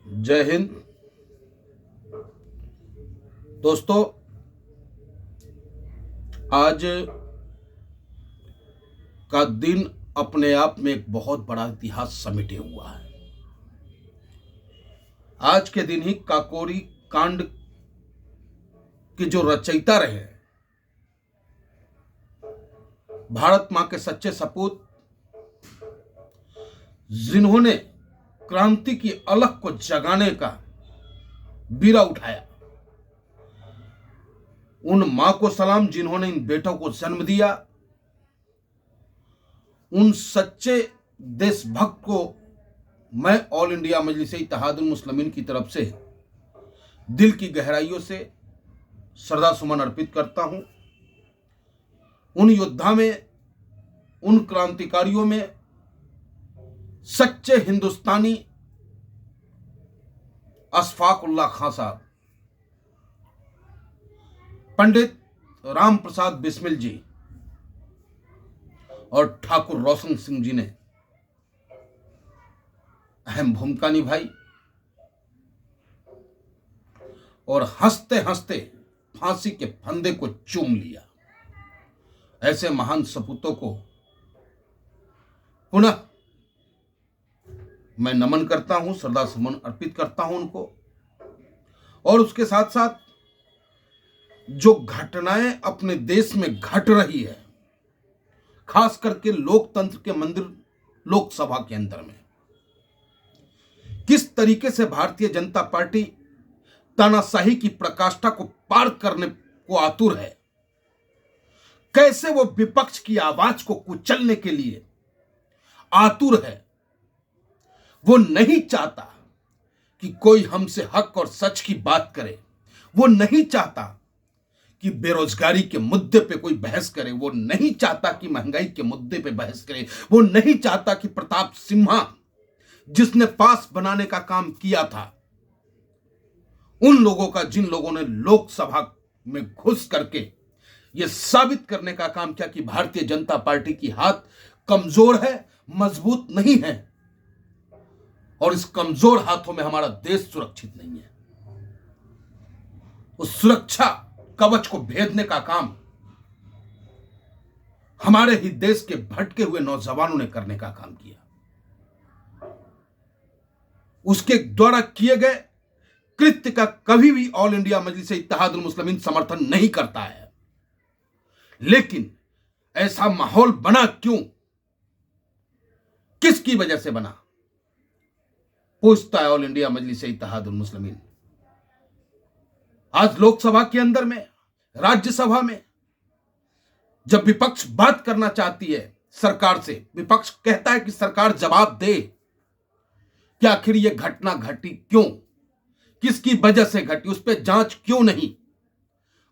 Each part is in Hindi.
जय हिंद। दोस्तों, आज का दिन अपने आप में एक बहुत बड़ा इतिहास समेटे हुआ है। आज के दिन ही काकोरी कांड के जो रचयिता रहे, भारत मां के सच्चे सपूत, जिन्होंने क्रांति की अलख को जगाने का बीड़ा उठाया, उन मां को सलाम जिन्होंने इन बेटों को जन्म दिया। उन सच्चे देशभक्त को मैं ऑल इंडिया मजलिस-ए-इत्तेहादुल मुस्लिमीन की तरफ से दिल की गहराइयों से श्रद्धा सुमन अर्पित करता हूं। उन योद्धा में, उन क्रांतिकारियों में सच्चे हिंदुस्तानी अशफाक उल्लाह खां साहब, पंडित राम प्रसाद बिस्मिल जी और ठाकुर रोशन सिंह जी ने अहम भूमिका निभाई और हंसते हंसते फांसी के फंदे को चूम लिया। ऐसे महान सपूतों को पुनः मैं नमन करता हूं, श्रद्धा सुमन अर्पित करता हूं उनको। और उसके साथ साथ जो घटनाएं अपने देश में घट रही है, खास करके लोकतंत्र के मंदिर लोकसभा के अंदर में, किस तरीके से भारतीय जनता पार्टी तानाशाही की प्रकाष्ठा को पार करने को आतुर है, कैसे वो विपक्ष की आवाज को कुचलने के लिए आतुर है। वो नहीं चाहता कि कोई हमसे हक और सच की बात करे। वो नहीं चाहता कि बेरोजगारी के मुद्दे पे कोई बहस करे। वो नहीं चाहता कि महंगाई के मुद्दे पे बहस करे। वो नहीं चाहता कि प्रताप सिम्हा, जिसने पास बनाने का काम किया था, उन लोगों का, जिन लोगों ने लोकसभा में घुस करके यह साबित करने का काम किया कि भारतीय जनता पार्टी की हाथ कमजोर है, मजबूत नहीं है और इस कमजोर हाथों में हमारा देश सुरक्षित नहीं है। उस सुरक्षा कवच को भेदने का काम हमारे ही देश के भटके हुए नौजवानों ने करने का काम किया। उसके द्वारा किए गए कृत्य का कभी भी ऑल इंडिया मजलिस-ए-इत्तेहादुल मुस्लिमीन समर्थन नहीं करता है। लेकिन ऐसा माहौल बना क्यों, किसकी वजह से बना, पूछता है ऑल इंडिया मजलिस-ए-इत्तेहादुल मुस्लिमीन। आज लोकसभा के अंदर में, राज्यसभा में जब विपक्ष बात करना चाहती है सरकार से, विपक्ष कहता है कि सरकार जवाब दे कि आखिर यह घटना घटी क्यों, किसकी वजह से घटी, उस पर जांच क्यों नहीं।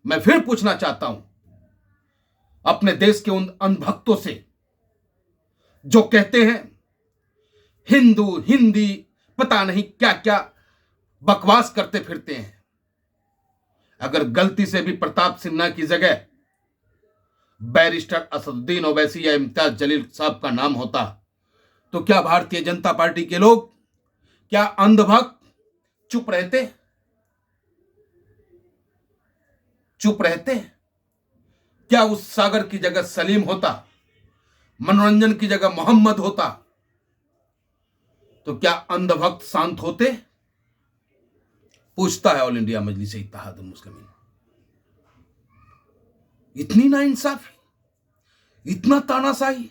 मैं फिर पूछना चाहता हूं अपने देश के उन अंधभक्तों से जो कहते हैं हिंदू, हिंदी, पता नहीं क्या क्या बकवास करते फिरते हैं। अगर गलती से भी प्रताप सिन्हा की जगह बैरिस्टर असदुद्दीन ओवैसी या इम्तियाज जलील साहब का नाम होता तो क्या भारतीय जनता पार्टी के लोग, क्या अंधभक्त चुप रहते? चुप रहते? क्या उस सागर की जगह सलीम होता, मनोरंजन की जगह मोहम्मद होता तो क्या अंधभक्त शांत होते? पूछता है ऑल इंडिया मजलिस-ए-इत्तेहादुल मुस्लिमीन। इतनी नाइंसाफी, इतना तानाशाही,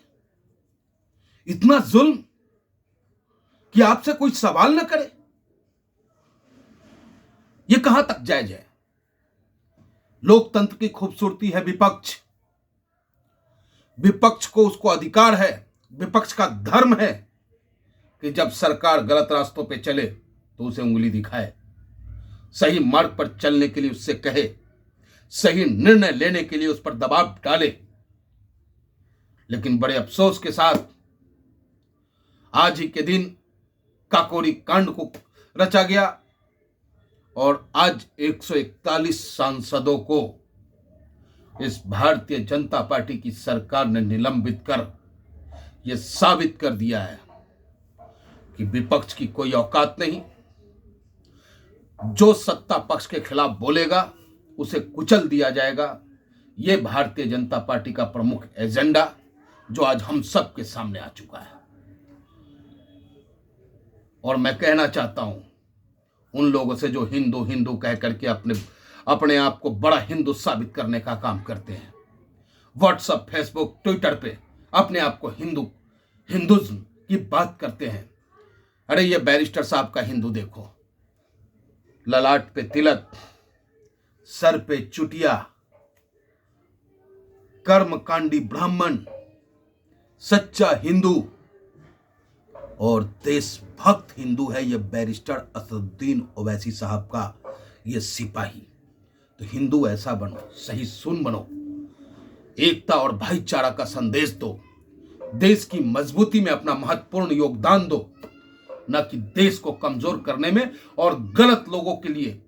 इतना जुल्म कि आपसे कोई सवाल न करे, यह कहां तक जायज है? लोकतंत्र की खूबसूरती है विपक्ष। विपक्ष को, उसको अधिकार है, विपक्ष का धर्म है कि जब सरकार गलत रास्तों पे चले तो उसे उंगली दिखाए, सही मार्ग पर चलने के लिए उससे कहे, सही निर्णय लेने के लिए उस पर दबाव डाले। लेकिन बड़े अफसोस के साथ आज ही के दिन काकोरी कांड को रचा गया और आज 141 सांसदों को इस भारतीय जनता पार्टी की सरकार ने निलंबित कर यह साबित कर दिया है कि विपक्ष की कोई औकात नहीं, जो सत्ता पक्ष के खिलाफ बोलेगा उसे कुचल दिया जाएगा। ये भारतीय जनता पार्टी का प्रमुख एजेंडा जो आज हम सब के सामने आ चुका है। और मैं कहना चाहता हूं उन लोगों से जो हिंदू हिंदू कह करके अपने आप को बड़ा हिंदू साबित करने का काम करते हैं, व्हाट्सएप, फेसबुक, ट्विटर पे अपने आप को हिंदुज्म की बात करते हैं। अरे ये बैरिस्टर साहब का हिंदू देखो, ललाट पे तिलक, सर पे चुटिया, कर्मकांडी ब्राह्मण, सच्चा हिंदू और देशभक्त हिंदू है ये बैरिस्टर असदुद्दीन ओवैसी साहब का ये सिपाही। तो हिंदू ऐसा बनो, सही सुन बनो, एकता और भाईचारा का संदेश दो, देश की मजबूती में अपना महत्वपूर्ण योगदान दो, न कि देश को कमजोर करने में और गलत लोगों के लिए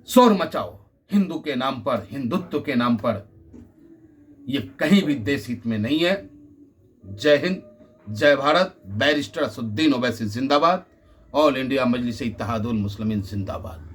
शोर मचाओ हिंदू के नाम पर, हिंदुत्व के नाम पर। ये कहीं भी देश हित में नहीं है। जय हिंद, जय भारत। बैरिस्टर असदुद्दीन ओवैसी जिंदाबाद। ऑल इंडिया मजलिस इत्तेहादुल मुस्लिमीन जिंदाबाद।